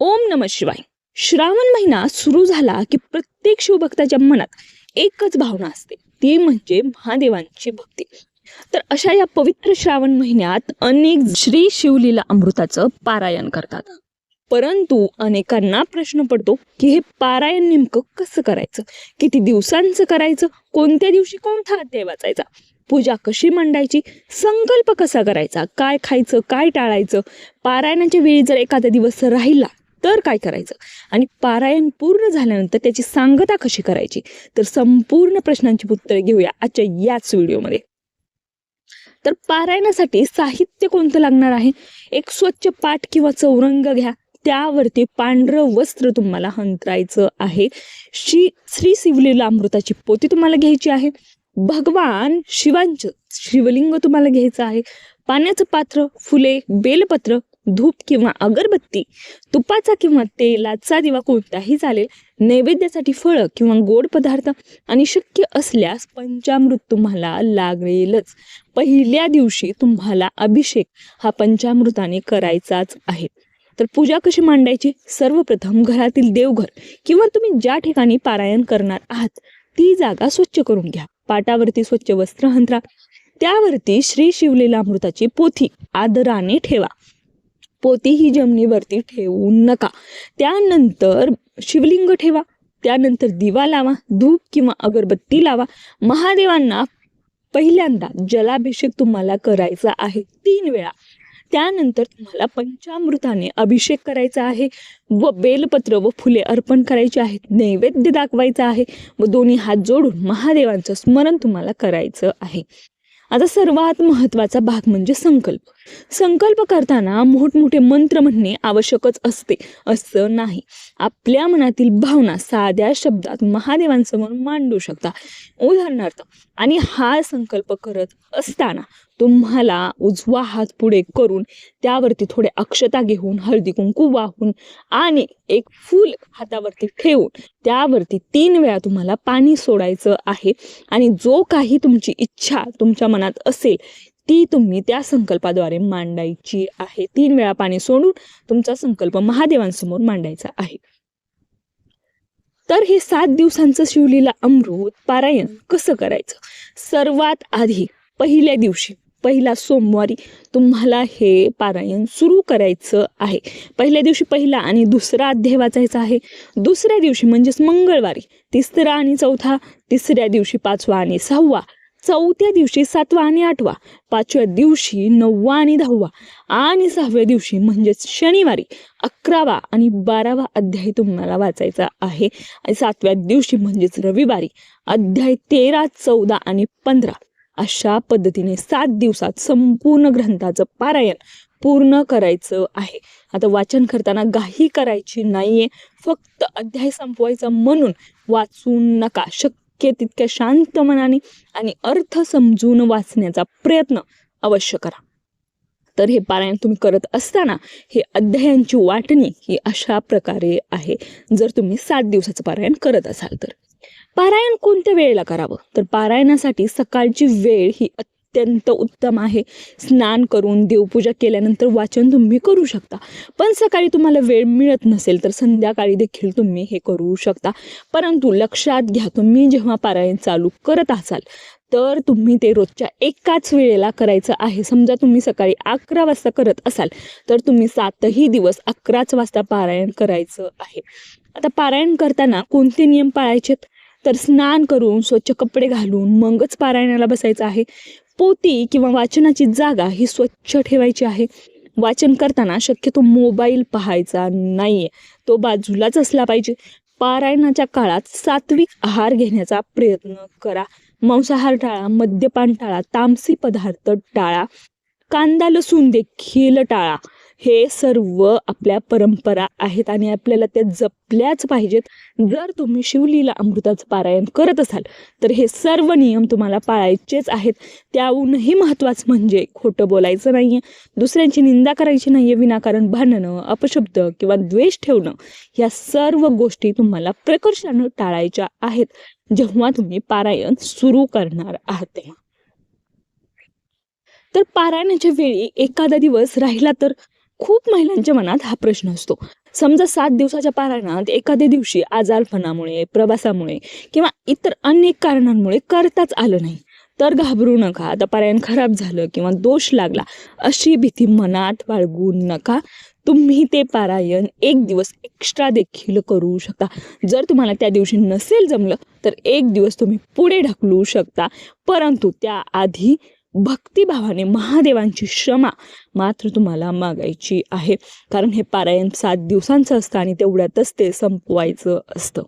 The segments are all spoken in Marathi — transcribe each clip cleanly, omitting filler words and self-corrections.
ओम नमः शिवाय. श्रावण महिना सुरू झाला की प्रत्येक शिवभक्ताच्या मनात एकच भावना असते, ती म्हणजे महादेवांची भक्ती. तर अशा या पवित्र श्रावण महिन्यात अनेक श्री शिवलीला अमृताचं पारायण करतात. परंतु अनेकांना प्रश्न पडतो की हे पारायण नेमकं कसं करायचं, किती दिवसांचं करायचं, कोणत्या दिवशी कोणता अध्याय वाचायचा, पूजा कशी मांडायची, संकल्प कसा करायचा, काय खायचं काय टाळायचं, पारायणाच्या वेळी जर एखादा दिवस राहिला तर काय करायचं, आणि पारायण पूर्ण झाल्यानंतर त्याची सांगता कशी करायची. तर संपूर्ण प्रश्नांची उत्तरे घेऊया आजच्या याच व्हिडिओमध्ये. तर पारायणासाठी साहित्य कोणतं लागणार आहे? एक स्वच्छ पाट किंवा चौरंग घ्या, त्यावरती पांढरं वस्त्र तुम्हाला अंतरायचं आहे. श्री शिवलीला अमृताची पोथी तुम्हाला घ्यायची आहे. भगवान शिवांचं शिवलिंग तुम्हाला घ्यायचं आहे. पाण्याचं पात्र, फुले, बेलपत्र, धूप किंवा अगरबत्ती, तुपाचा किंवा तेलाचा दिवा कोणताही चालेल, नैवेद्यासाठी फळं किंवा गोड पदार्थ, आणि शक्य असल्यास पंचामृत तुम्हाला लागेलच. पहिल्या दिवशी तुम्हाला अभिषेक हा पंचामृताने करायचाच आहे. तर पूजा कशी मांडायची? सर्वप्रथम घरातील देवघर किंवा तुम्ही ज्या ठिकाणी पारायण करणार आहात ती जागा स्वच्छ करून घ्या. पाटावरती स्वच्छ वस्त्र अंथरा, त्यावरती श्री शिवलीला अमृताची पोथी आदराने ठेवा. पोथी ही जमिनीवरती ठेवू नका. त्यानंतर शिवलिंग ठेवा, त्यानंतर दिवा लावा, धूप किंवा अगरबत्ती लावा. महादेवांना पहिल्यांदा जलाभिषेक तुम्हाला करायचा आहे 3 वेळा. त्यानंतर तुम्हाला पंचामृताने अभिषेक करायचा आहे व बेलपत्र व फुले अर्पण करायची आहेत. नैवेद्य दाखवायचा आहे व दोन्ही हात जोडून महादेवांचं स्मरण तुम्हाला करायचं आहे. आता सर्वात महत्त्वाचा भाग म्हणजे संकल्प. संकल्प करताना मोठमोठे मंत्र म्हणणे आवश्यकच असते असं नाही. आपल्या मनातील भावना साध्या शब्दात महादेवांसमोर मांडू शकता. उदाहरणार्थ, आणि हा संकल्प करत असताना तुम्हाला उजवा हात पुढे करून त्यावरती थोडे अक्षता घेऊन, हळदी कुंकू वाहून आणि एक फूल हातावरती ठेवून त्यावरती 3 वेळा तुम्हाला पाणी सोडायचं आहे. आणि जो काही तुमची इच्छा तुमच्या मनात असेल ती तुम्ही त्या संकल्पाद्वारे मांडायची आहे. 3 वेळा पाणी सोडून तुमचा संकल्प महादेवांसमोर मांडायचा आहे. तर हे 7 दिवसांचं शिवलीला अमृत पारायण कसं करायचं? सर्वात आधी पहिल्या दिवशी, पहिला सोमवारी तुम्हाला हे पारायण सुरू करायचं आहे. पहिल्या दिवशी पहिला आणि दुसरा अध्याय वाचायचा आहे. दुसऱ्या दिवशी म्हणजेच मंगळवारी तिसरा आणि चौथा, तिसऱ्या दिवशी 5वा आणि 6वा, चौथ्या दिवशी 7वा आणि 8वा, 5व्या दिवशी 9वा आणि 10वा, आणि 6व्या दिवशी म्हणजेच शनिवारी 11वा आणि 12वा अध्याय तुम्हाला वाचायचा आहे. आणि 7व्या दिवशी म्हणजेच रविवारी अध्याय 13, 14 आणि 15. अशा पद्धतीने 7 दिवसात संपूर्ण ग्रंथाचं पारायण पूर्ण करायचं आहे. आता वाचन करताना घाई करायची नाहीये, फक्त अध्याय संपवायचा म्हणून वाचू नका. शक्य तितक्या शांत मनाने आणि अर्थ समजून वाचण्याचा प्रयत्न अवश्य करा. तर हे पारायण तुम्ही करत असताना हे अध्यायांची वाटणी ही अशा प्रकारे आहे. जर तुम्ही 7 दिवसाचं पारायण करत असाल तर पारायण कोणत्या वेळेला करावं? तर पारायणासाठी सकाळची वेळ ही अत्यंत उत्तम आहे. स्नान करून देवपूजा केल्यानंतर वाचन तुम्ही करू शकता. पण सकाळी तुम्हाला वेळ मिळत नसेल तर संध्याकाळी देखील तुम्ही हे करू शकता. परंतु लक्षात घ्या, तुम्ही जेव्हा पारायण चालू करत असाल तर तुम्ही ते रोजच्या एकाच वेळेला करायचं आहे. समजा तुम्ही सकाळी 11 वाजता करत असाल तर तुम्ही 7ही दिवस 11च वाजता पारायण करायचं आहे. आता पारायण करताना कोणते नियम पाळायचेत? तर स्नान करून स्वच्छ कपडे घालून मगच पारायणाला बसायचं आहे. पोथी किंवा वाचनाची जागा ही स्वच्छ ठेवायची आहे. वाचन करताना शक्यतो मोबाईल पाहायचा नाहीये, तो बाजूलाच असला पाहिजे. पारायणाच्या काळात सात्विक आहार घेण्याचा प्रयत्न करा. मांसाहार टाळा, मद्यपान टाळा, तामसी पदार्थ टाळा, कांदा लसूण देखील टाळा. हे सर्व आपल्या परंपरा आहेत आणि आपल्याला त्या जपल्याच पाहिजेत. जर तुम्ही शिवलीला अमृताचं पारायण करत असाल तर हे सर्व नियम तुम्हाला पाळायचेच आहेत. त्याहूनही महत्त्वाचं म्हणजे खोटं बोलायचं नाहीये, दुसऱ्यांची निंदा करायची नाहीये, विनाकारण भांडणं, अपशब्द किंवा द्वेष ठेवणं, या सर्व गोष्टी तुम्हाला प्रकर्षानं टाळायच्या आहेत जेव्हा तुम्ही पारायण सुरू करणार आहात तेव्हा. तर पारायणाच्या वेळी एखादा दिवस राहिला तर खूप महिलांच्या मनात हा प्रश्न असतो. समजा 7 दिवसाच्या पारायणात एखाद्या दिवशी आजारपणामुळे, प्रवासामुळे किंवा इतर अनेक कारणांमुळे करताच आलं नाही, तर घाबरू नका. आता पारायण खराब झालं किंवा दोष लागला अशी भीती मनात बाळगू नका. तुम्ही ते पारायण 1 दिवस एक्स्ट्रा देखील करू शकता. जर तुम्हाला त्या दिवशी नसेल जमलं तर 1 दिवस तुम्ही पुढे ढकलू शकता, परंतु त्याआधी भक्तिभावाने महादेवांची क्षमा मात्र तुम्हाला मागायची आहे. कारण हे पारायण 7 दिवसांचं असतं आणि तेवढ्यातच ते संपवायचं असतं.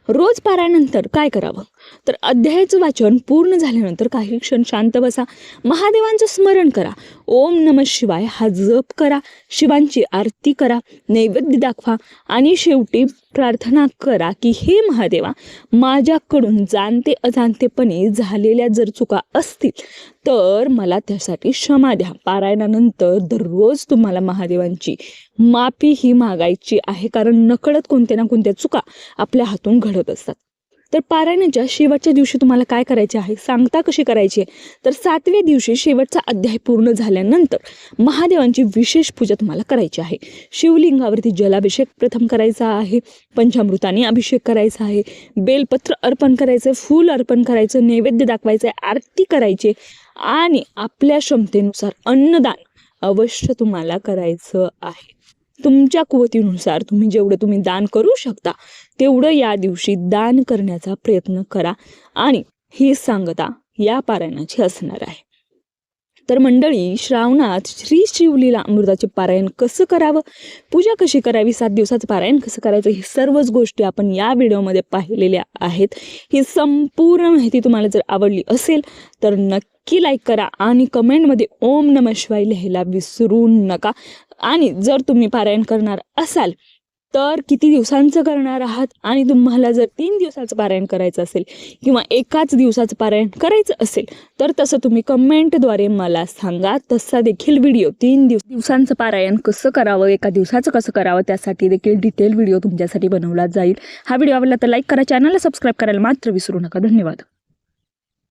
रोज पारायणानंतर काय करावं, तर अध्यायाचं वाचन पूर्ण झाल्यानंतर काही क्षण शांत बसा, महादेवांचं स्मरण करा, ओम नमः शिवाय हा जप करा, शिवांची आरती करा, नैवेद्य दाखवा आणि शेवटी प्रार्थना करा की हे महादेवा, माझ्याकडून जाणते अजाणतेपणे झालेल्या जर चुका असतील तर मला त्यासाठी क्षमा द्या. पारायणानंतर दररोज तुम्हाला महादेवांची माफी ही मागायची आहे, कारण नकळत कोणत्या ना कोणत्या चुका आपल्या हातून घडत असतात. तर पारायणाच्या शेवटच्या दिवशी तुम्हाला काय करायचे आहे, सांगता कशी करायची आहे, तर 7व्या दिवशी शेवटचा अध्याय पूर्ण झाल्यानंतर महादेवांची विशेष पूजा तुम्हाला करायची आहे. शिवलिंगावरती जलाभिषेक प्रथम करायचा आहे, पंचामृताने अभिषेक करायचा आहे, बेलपत्र अर्पण करायचं, फूल अर्पण करायचं, नैवेद्य दाखवायचं, आरती करायची आणि आपल्या क्षमतेनुसार अन्नदान अवश्य तुम्हाला करायचं आहे. तुमच्या कुवतीनुसार जेवढं तुम्ही दान करू शकता तेवढं या दिवशी दान करण्याचा प्रयत्न करा आणि ही सांगता या पारायणाची असणार आहे. तर मंडळी, श्रावणात श्री शिवलीला अमृताचे पारायण कसं करावं, पूजा कशी करावी, 7 दिवसाचं पारायण कसं करायचं, ही सर्वच गोष्टी आपण या व्हिडिओमध्ये पाहिलेल्या आहेत. ही संपूर्ण माहिती तुम्हाला जर आवडली असेल तर नक्की लाईक करा आणि कमेंटमध्ये ओम नमः शिवाय लिहायला विसरू नका. आणि जर तुम्ही पारायण करणार असाल तर किती दिवसांचं करणार आहात आणि तुम्हाला जर 3 दिवसाचं पारायण करायचं असेल किंवा एकाच दिवसाचं पारायण करायचं असेल तर तसं तुम्ही कमेंटद्वारे मला सांगा. तसा देखील व्हिडिओ 3 दिवसांचं पारायण कसं करावं, एका दिवसाचं कसं करावं, त्यासाठी देखील डिटेल व्हिडिओ तुमच्यासाठी बनवला जाईल. हा व्हिडिओ आवडला तर लाईक करा, चॅनलला सबस्क्राईब करायला मात्र विसरू नका. धन्यवाद.